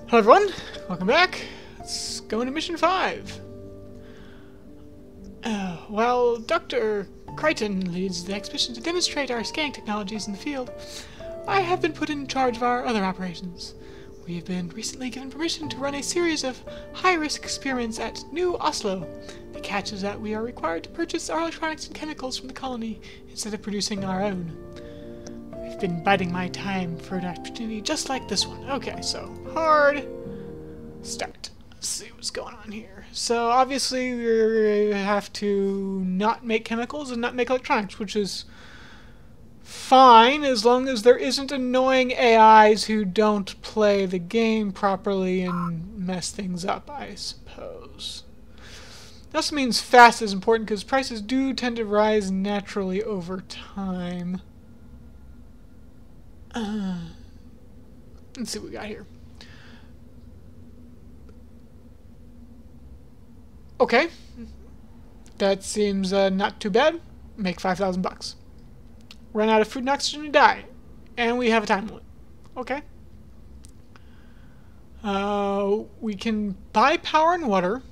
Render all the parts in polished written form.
Hello everyone, welcome back. Let's go into mission 5. While Dr. Crichton leads the expedition to demonstrate our scanning technologies in the field, I have been put in charge of our other operations. We have been recently given permission to run a series of high-risk experiments at New Oslo. The catch is that we are required to purchase our electronics and chemicals from the colony instead of producing our own. I've been biding my time for an opportunity just like this one. Okay, so hard start. Let's see what's going on here. So obviously we have to not make chemicals and not make electronics, which is fine as long as there isn't annoying AIs who don't play the game properly and mess things up, I suppose. It also means fast is important because prices do tend to rise naturally over time. Let's see what we got here. Okay, that seems not too bad. Make 5,000 bucks. Run out of food and oxygen and die, and we have a time limit. Okay. We can buy power and water.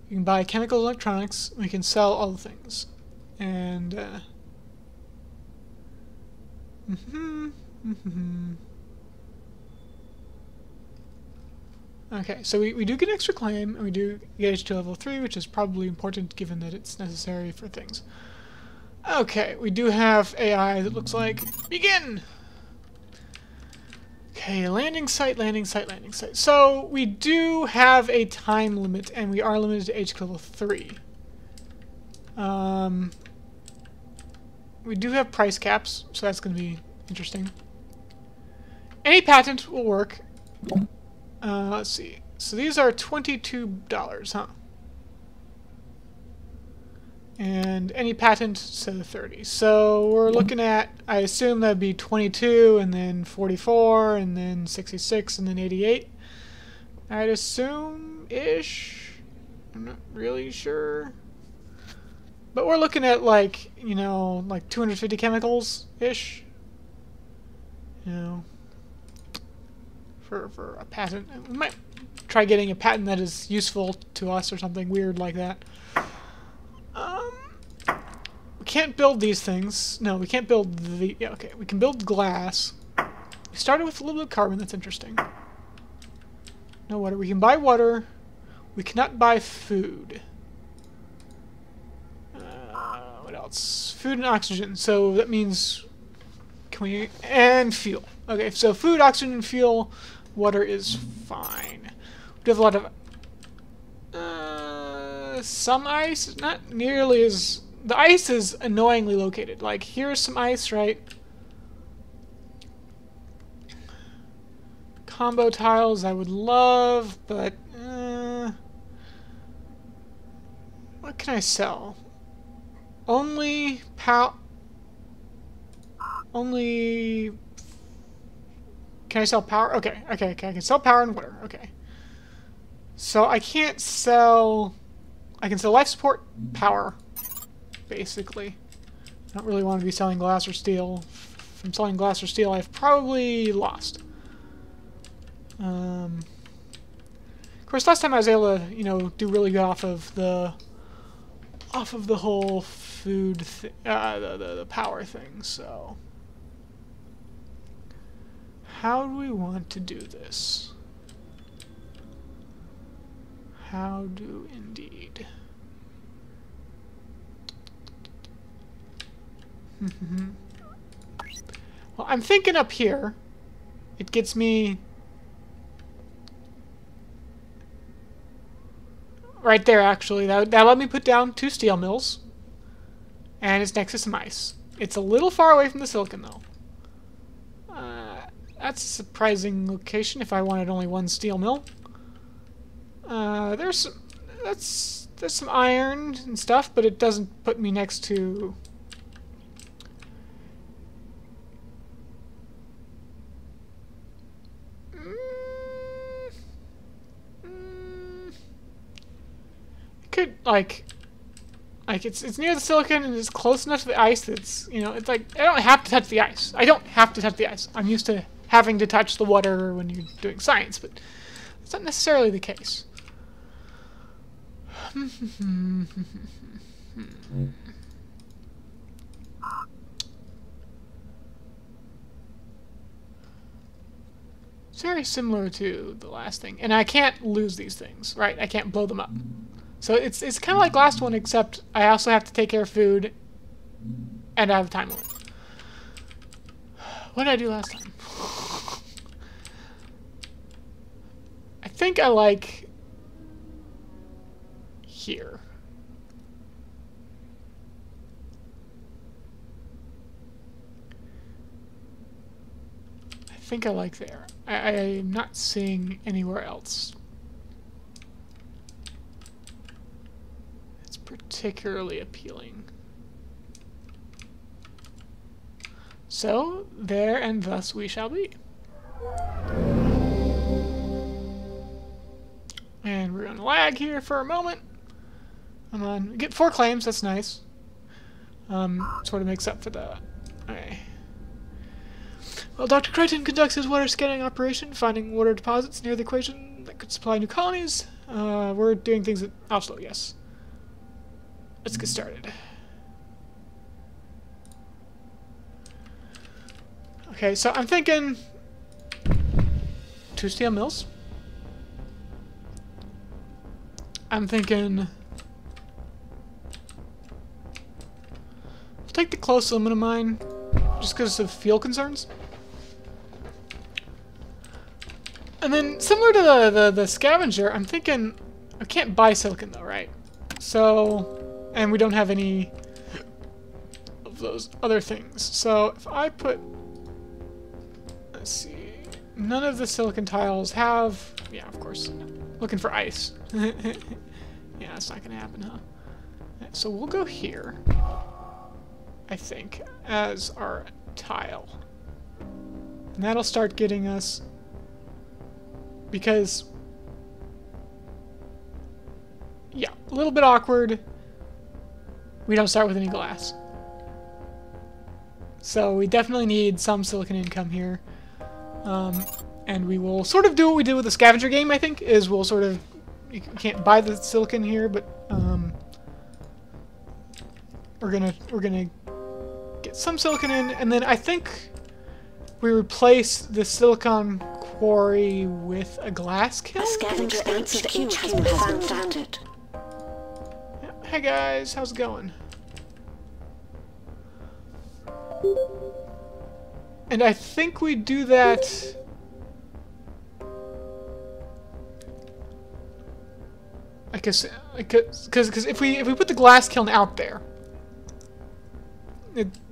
We can buy chemicals, electronics. We can sell all the things, and okay, so we do get an extra claim, and we do get H to level 3, which is probably important given that it's necessary for things. Okay, we do have AI that looks like begin! Okay, landing site, landing site, landing site. So we do have a time limit, and we are limited to H level 3. We do have price caps, so that's going to be interesting. Any patent will work. Let's see. So these are $22, huh? And any patent said 30. So we're looking at, I assume that'd be 22, and then 44, and then 66, and then 88. I'd assume-ish. I'm not really sure. But we're looking at, like, you know, like 250 chemicals-ish. You know, for a patent. We might try getting a patent that is useful to us or something weird like that. We can't build these things. No, we can't build the... Yeah, okay, we can build glass. We started with a little bit of carbon. That's interesting. No water. We can buy water. We cannot buy food. What else? Food and oxygen. So that means... Can we... And fuel. Okay, so food, oxygen, and fuel. Water is fine. We do have a lot of... some ice. Not nearly as... The ice is annoyingly located. Like, here's some ice, right? Combo tiles I would love, but... what can I sell? Only Only... Can I sell power? Okay, okay, okay. I can sell power and water. Okay. So I can't sell... I can sell life support, power, basically. I don't really want to be selling glass or steel. If I'm selling glass or steel, I've probably lost. Of course, last time I was able to, you know, do really good off of the whole food, the power thing. So, how do we want to do this? How do indeed? Well, I'm thinking up here. It gets me right there, actually. That let me put down 2 steel mills. And it's next to some ice. It's a little far away from the silicon, though. That's a surprising location if I wanted only 1 steel mill. There's some iron and stuff, but it doesn't put me next to... Could, like... Like, it's near the silicon and it's close enough to the ice that's, you know, it's like, I don't have to touch the ice. I don't have to touch the ice. I'm used to having to touch the water when you're doing science, but it's not necessarily the case. It's very similar to the last thing. And I can't lose these things, right? I can't blow them up. So it's kind of like last one, except I also have to take care of food, and I have a time limit. What did I do last time? I think I like here. I think I like there. I'm not seeing anywhere else. It's particularly appealing. So, there and thus we shall be. And we're gonna lag here for a moment. Come on, we get 4 claims, that's nice. Sort of makes up for that. Okay. Well, Dr. Crichton conducts his water scanning operation, finding water deposits near the equation that could supply new colonies. We're doing things at Oslo, yes. Let's get started. Okay, so I'm thinking 2 steel mills. I'm thinking we'll take the close aluminum mine just because of fuel concerns. And then similar to the scavenger, I'm thinking I can't buy silicon though, right? So, and we don't have any of those other things. So if I put, let's see, none of the silicon tiles have, yeah, of course, looking for ice. Yeah, that's not gonna happen, huh? So we'll go here, I think, as our tile. And that'll start getting us, because, yeah, a little bit awkward. We don't start with any glass. So we definitely need some silicon income here. And we will sort of do what we did with the scavenger game, I think, is we'll sort of, you can't buy the silicon here, but we're gonna get some silicon in, and then I think we replace the silicon quarry with a glass kiln. A scavenger HQ has been founded. Yeah. Hey guys, how's it going? And I think we do that. I guess, because if we put the glass kiln out there,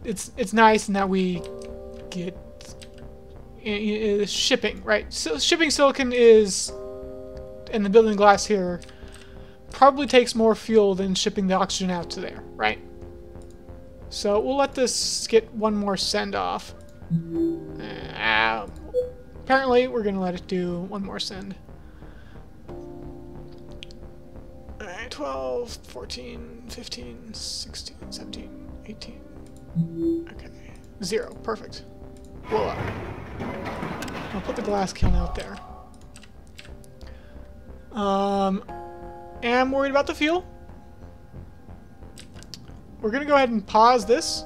it's nice in that we get shipping, right? So shipping silicon is, and the building glass here, probably takes more fuel than shipping the oxygen out to there, right? So we'll let this get one more send off. Apparently we're gonna let it do one more send. Alright, 12, 14, 15, 16, 17, 18. Okay. 0. Perfect. Voila. I'll put the glass kiln out there. Am worried about the fuel. We're gonna go ahead and pause this,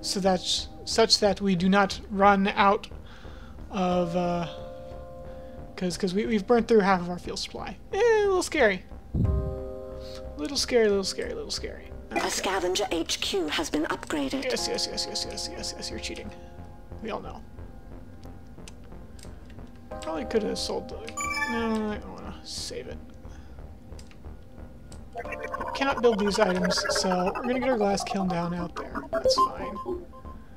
so that's such that we do not run out of, because we've burnt through half of our fuel supply. A little scary. Little scary, little scary, little scary. Okay. A scavenger HQ has been upgraded. Yes, you're cheating. We all know. Probably could have sold the... No, I want to save it. I cannot build these items, so we're going to get our glass kiln down out there. That's fine.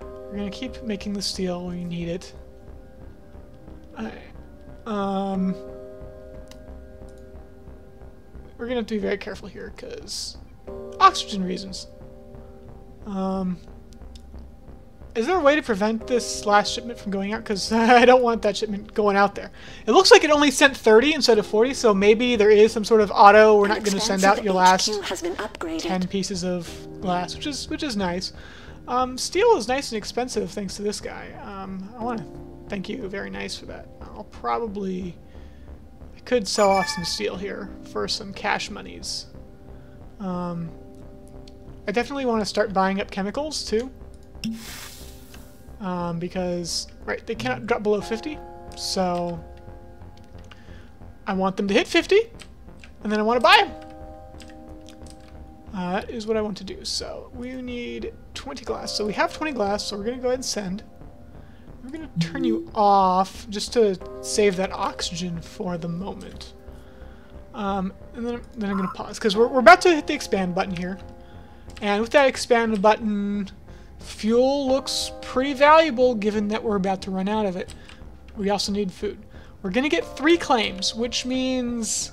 We're going to keep making the steel when we need it. Alright. We're going to have to be very careful here, because... oxygen reasons. I Is there a way to prevent this last shipment from going out? Because I don't want that shipment going out there. It looks like it only sent 30 instead of 40, so maybe there is some sort of auto. We're not going to send out your last 10 pieces of glass, which is nice. Steel is nice and expensive thanks to this guy. I want to thank you, very nice for that. I could sell off some steel here for some cash monies. I definitely want to start buying up chemicals too. Because, right, they cannot drop below 50, so I want them to hit 50, and then I want to buy them. That is what I want to do. So we need 20 glass. So we have 20 glass, so we're going to go ahead and send. We're going to turn you off just to save that oxygen for the moment. And then I'm going to pause, because we're about to hit the expand button here. And with that expand button, fuel looks pretty valuable given that we're about to run out of it. We also need food. We're going to get 3 claims, which means...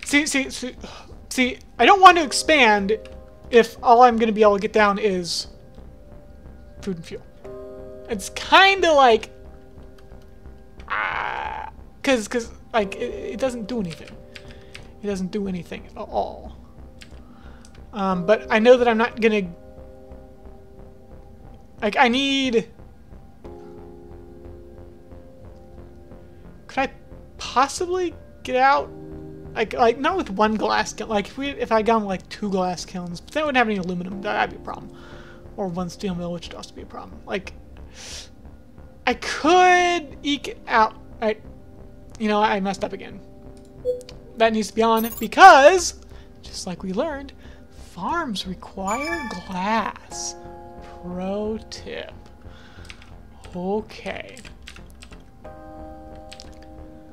See, I don't want to expand if all I'm going to be able to get down is food and fuel. It's kind of like... Because like, it doesn't do anything. It doesn't do anything at all. But I know that I'm not going to... Like, I need... Could I possibly get out? Like not with 1 glass kiln. Like, if I got like 2 glass kilns, but then I wouldn't have any aluminum. That'd be a problem. Or 1 steel mill, which would also be a problem. Like, I could eke it out. You know, I messed up again. That needs to be on because, just like we learned, farms require glass. Pro tip. Okay.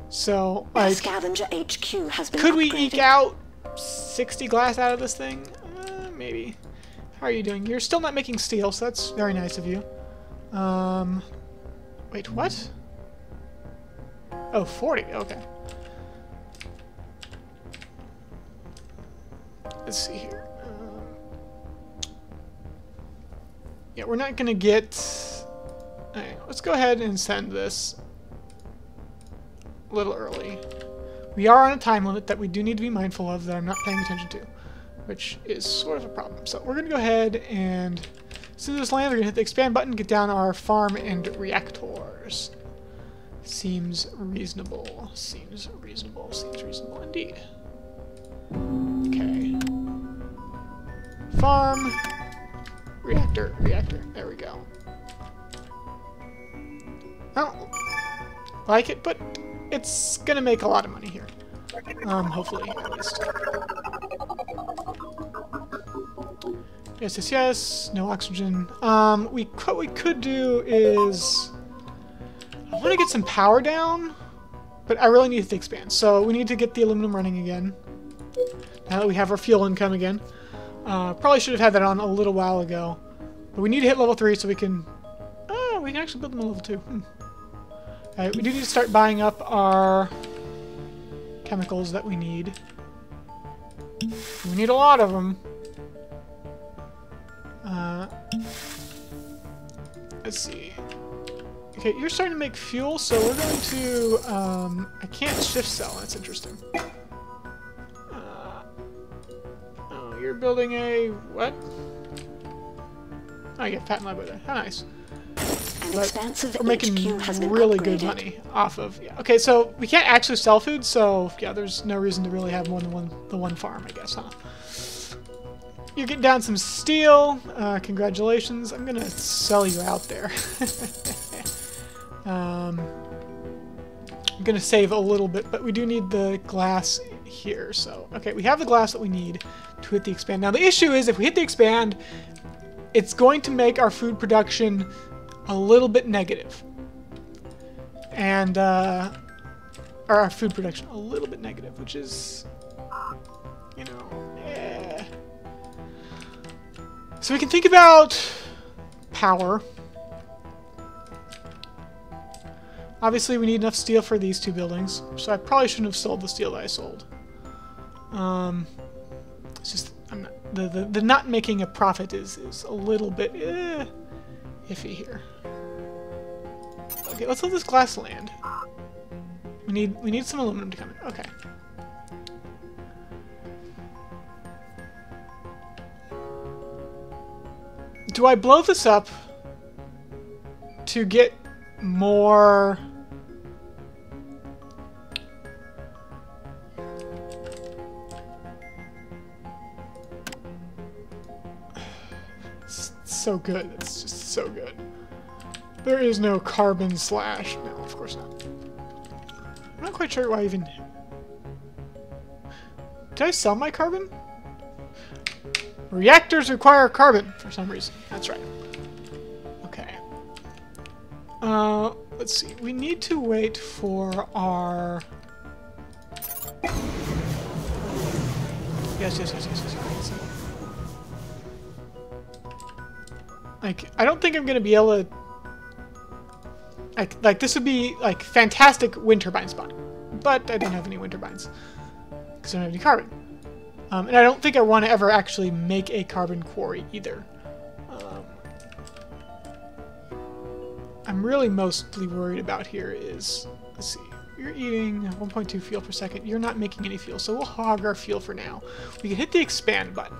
So, like, Scavenger HQ has been could we upgraded. eke out 60 glass out of this thing? Maybe. How are you doing? You're still not making steel, so that's very nice of you. Wait, what? Oh, 40. Okay. Let's see here. Yeah, we're not gonna get... Alright, let's go ahead and send this a little early. We are on a time limit that we do need to be mindful of that I'm not paying attention to, which is sort of a problem. So we're gonna go ahead and, as soon as this lands, we're gonna hit the expand button, get down our farm and reactors. Seems reasonable. Seems reasonable. Seems reasonable indeed. Okay. Farm. Reactor. There we go. I don't like it, but it's gonna make a lot of money here. Hopefully, at least. Yes. No oxygen. What we could do is... I want to get some power down, but I really need to expand. So we need to get the aluminum running again. Now that we have our fuel income again. Probably should have had that on a little while ago. But we need to hit level 3 so we can... Oh, we can actually build them to level 2. Alright, we do need to start buying up our chemicals that we need. We need a lot of them. Let's see. Okay, you're starting to make fuel, so we're going to... I can't shift cell, that's interesting. Oh, you're building a... what? Oh, you get patent library there. How nice. But we're making really good money off of... Yeah. Okay, so we can't actually sell food, so yeah, there's no reason to really have more than one farm, I guess, huh? You're getting down some steel. Congratulations. I'm gonna sell you out there. I'm gonna save a little bit, but we do need the glass here. So, okay, we have the glass that we need to hit the expand. Now, the issue is if we hit the expand, it's going to make our food production a little bit negative. And, or our food production a little bit negative, which is, you know, So we can think about power. Obviously, we need enough steel for these 2 buildings, so I probably shouldn't have sold the steel that I sold. It's just I'm not, the not making a profit is a little bit yeah, iffy here. Okay, let's let this glass land. We need some aluminum to come in. Okay. Do I blow this up to get more? It's so good. It's just so good. There is no carbon slash. No, of course not. I'm not quite sure why I even... Did I sell my carbon? Reactors require carbon for some reason. That's right. Okay. Let's see. We need to wait for our... Yes. Like, I don't think I'm gonna be able to... Like this would be, like, fantastic wind turbine spot. But I don't have any wind turbines. Because I don't have any carbon. And I don't think I want to ever actually make a carbon quarry either. I'm really mostly worried about here is... Let's see. You're eating 1.2 fuel per second. You're not making any fuel, so we'll hog our fuel for now. We can hit the expand button.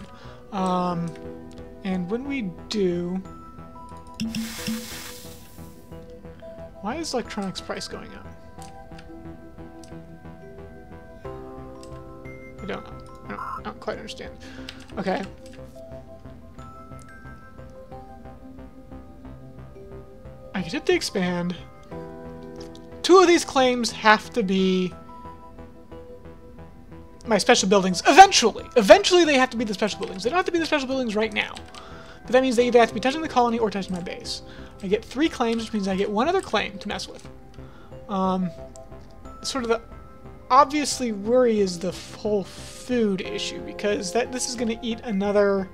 And when we do... Why is electronics price going up? I don't know. I don't quite understand. Okay. I can hit the expand. 2 of these claims have to be my special buildings eventually. Eventually they have to be the special buildings. They don't have to be the special buildings right now. But that means they either have to be touching the colony or touching my base. I get 3 claims, which means I get 1 other claim to mess with. Sort of the obviously worry is the whole food issue, because this is going to eat another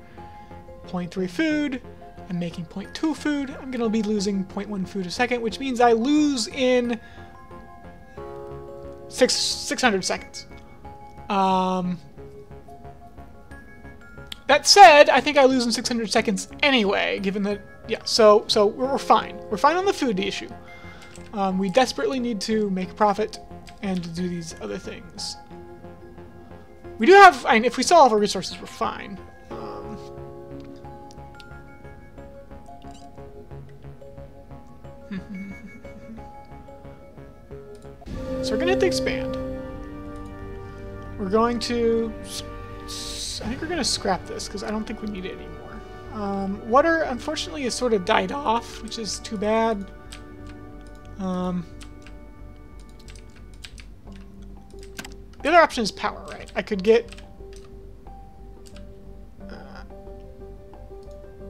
0.3 food. I'm making 0.2 food. I'm going to be losing 0.1 food a second, which means I lose in 600 seconds. That said, I think I lose in 600 seconds anyway, given that, yeah, so we're fine. We're fine on the food issue. We desperately need to make a profit and to do these other things. We do have, I mean, if we sell all of our resources, we're fine. So we're going to hit the expand. We're going to... I think we're going to scrap this, because I don't think we need it anymore. Water, unfortunately, has sort of died off, which is too bad. The other option is power, right? I could get...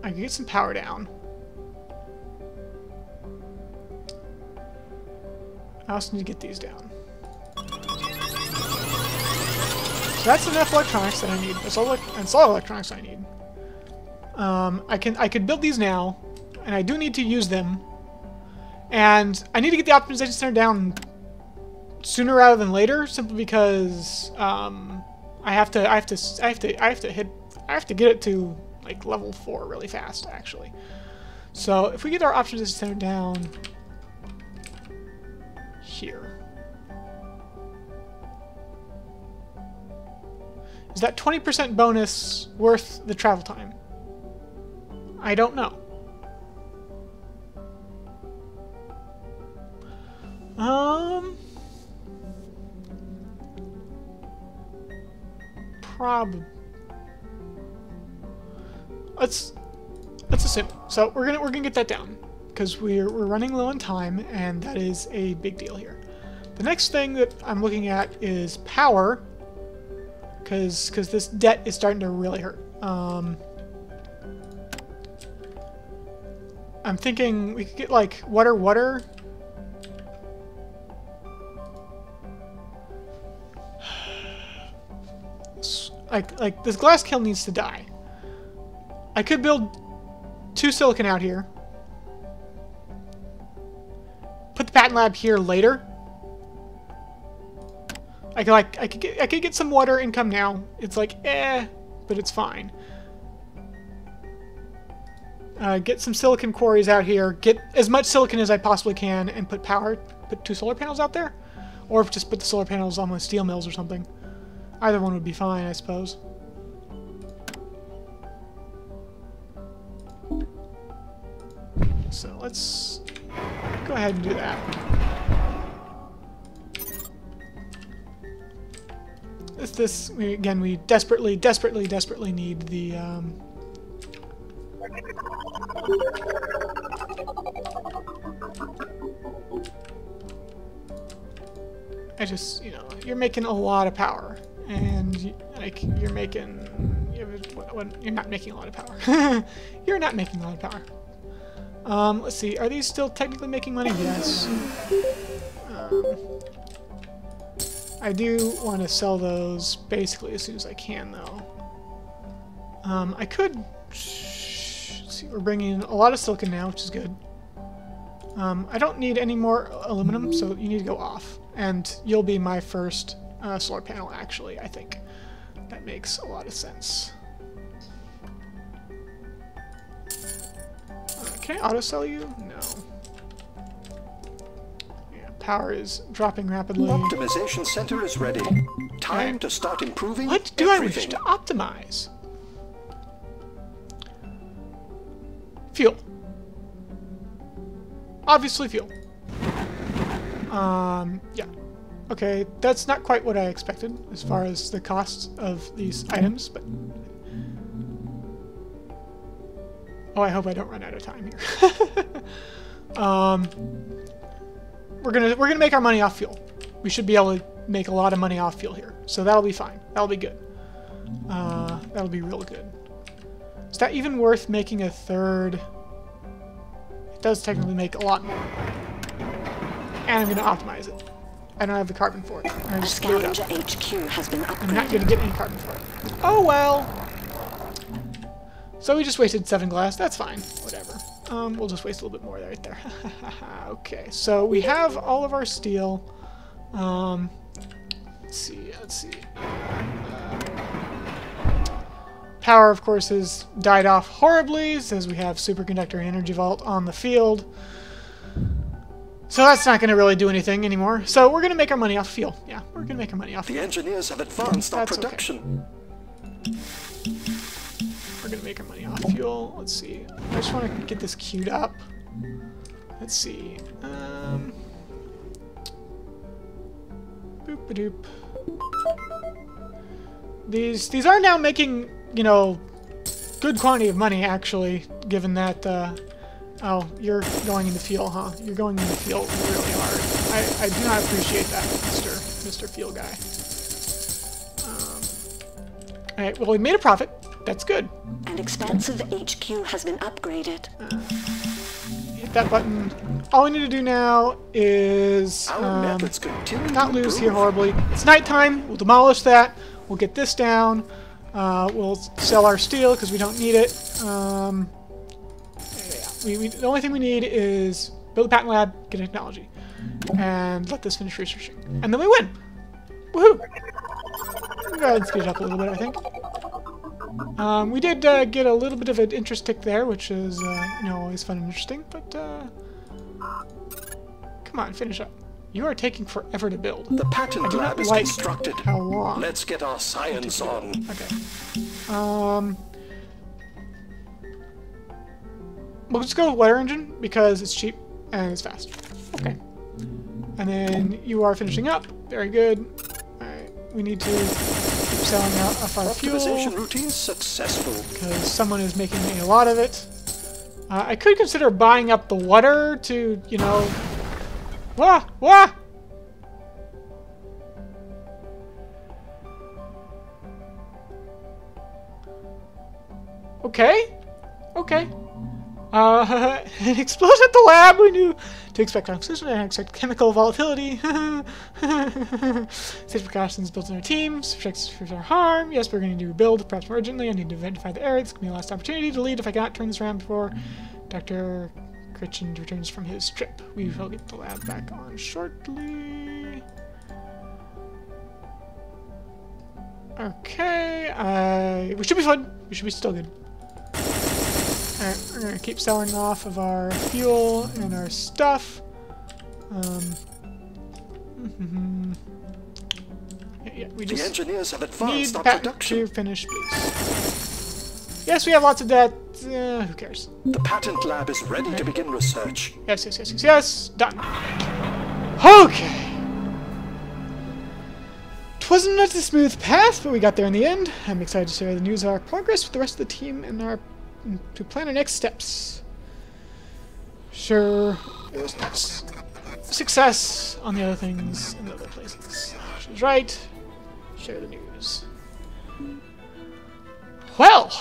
I could get some power down. I also need to get these down. So that's enough electronics that I need. That's all electronics I need. I could build these now, and I do need to use them. And I need to get the optimization center down sooner rather than later, simply because I have to get it to like level 4 really fast, actually. So if we get our optimization center down here. Is that 20% bonus worth the travel time? I don't know. Probably. Let's assume. So we're gonna get that down because we're running low on time, and that is a big deal here. The next thing that I'm looking at is power, because this debt is starting to really hurt. I'm thinking we could get like water. Like this glass kiln needs to die. I could build 2 silicon out here. Put the patent lab here later. I could get some water income now. It's like but it's fine. get some silicon quarries out here, get as much silicon as I possibly can, and put 2 solar panels out there, or just put the solar panels on my steel mills or something. Either one would be fine, I suppose. So let's go ahead and do that. Again, we desperately need the you're making a lot of power, and you're not making a lot of power. You're not making a lot of power. Let's see, are these still technically making money? Yes. I do want to sell those basically as soon as I can, though. I could... see, we're bringing in a lot of silicon now, which is good. I don't need any more aluminum, so you need to go off. And you'll be my first solar panel, actually, I think. That makes a lot of sense. Can I auto-sell you? No. Yeah, power is dropping rapidly. Optimization center is ready. Time to start improving What do I wish to optimize? Fuel. Obviously fuel. Yeah. Okay, that's not quite what I expected as far as the costs of these items, but... Oh, I hope I don't run out of time here. We're gonna make our money off fuel. We should be able to make a lot of money off fuel here, so that'll be fine. That'll be good. That'll be real good. Is that even worth making a third? It does technically make a lot more. And I'm gonna optimize it. I don't have the carbon for it. I'm A just screw it up. scavenger HQ has been upgraded. I'm not gonna get any carbon for it. Oh well. So we just wasted 7 glass. That's fine. Whatever. We'll just waste a little bit more right there. Okay, so we have all of our steel. Let's see. Power, of course, has died off horribly, since we have superconductor and energy vault on the field. So that's not going to really do anything anymore. So we're going to make our money off fuel. Yeah, we're going to make our money off fuel. The engineers have advanced our That's production. Okay. We're going to make our money off fuel. Let's see. I just want to get this queued up. Let's see. Boop-a-doop. These are now making, you know, good quantity of money, actually, given that, oh, you're going into fuel, huh? You're going into fuel really hard. I do not appreciate that, Mr. Fuel Guy. Alright, well, we made a profit. That's good. An expansive HQ has been upgraded. Hit that button. All we need to do now is not lose here horribly. It's nighttime. We'll demolish that. We'll get this down. We'll sell our steel because we don't need it. Yeah. The only thing we need is build a patent lab, get a technology, and let this finish researching. And then we win! Woohoo! Go ahead and speed it up a little bit, I think. We did get a little bit of an interest tick there, which is, you know, always fun and interesting, but, come on, finish up. You are taking forever to build. The patent lab is constructed. How long? Let's get our science on. Okay. We'll just go with water engine because it's cheap and it's fast. Okay. And then you are finishing up. Very good. Alright. We need to keep selling out our fuel. Optimization routine successful. Because someone is making a lot of it. I could consider buying up the water to, you know... Wah! Wah! Okay. Okay. An explosion at the lab. We knew to expect oxygen and expect chemical volatility. Safe precautions built in our teams. Protects for our harm. Yes, we're going to rebuild, perhaps more urgently. I need to identify the area. This could be my last opportunity to lead if I cannot turn this around before Dr. Critchen returns from his trip. We will get the lab back on shortly. Okay. We should be fine. We should be still good. Alright, we're gonna keep selling off of our fuel and our stuff. Yeah, we The just engineers have need advanced the our patent production. to finish, please. Yes, we have lots of debt. Who cares? The patent lab is ready to begin research. Yes, yes, yes, yes, yes. Done. Okay. 'Twasn't a smooth path, but we got there in the end. I'm excited to share the news of our progress with the rest of the team and to plan our next steps. Sure, it was nice. Success on the other things in the other places. She was right. Share the news. Well,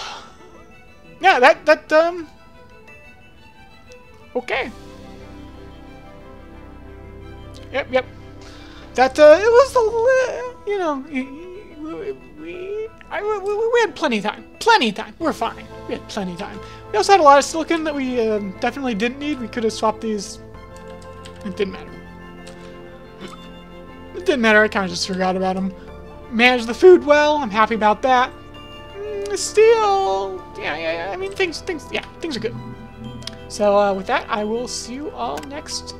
yeah, okay. Yep. That, it was a, you know, we had plenty of time. Plenty of time. We're fine. We had plenty of time. We also had a lot of silicon that we definitely didn't need. We could have swapped these. It didn't matter. It didn't matter. I kind of just forgot about them. Managed the food well. I'm happy about that. Still, yeah. I mean, things are good. So with that, I will see you all next